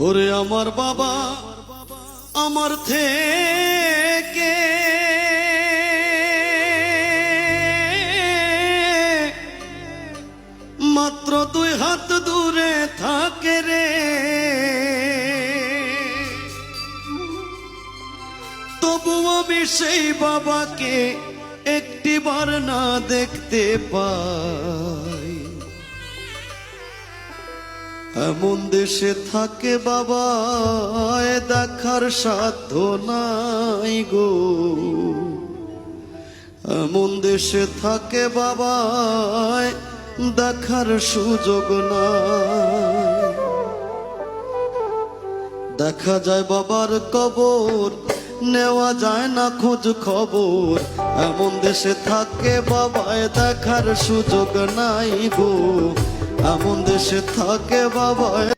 ওরে আমার বাবা আমার থেকে মাত্র 2 হাত দূরে থাকে রে, তবু আমি সেই বাবাকে একটিবার না দেখতে পাই। এমন দেশে থাকে বাবা দেখার সাধ্য নাই গো, এমন দেশে থাকে বাবা দেখার সুযোগ নাই। দেখা যায় বাবার কবর, নেওয়া যায় না খোঁজ খবর। এমন দেশে থাকে বাবায় দেখার সুযোগ নাই গো, এমন দেশে থাকে বাবায়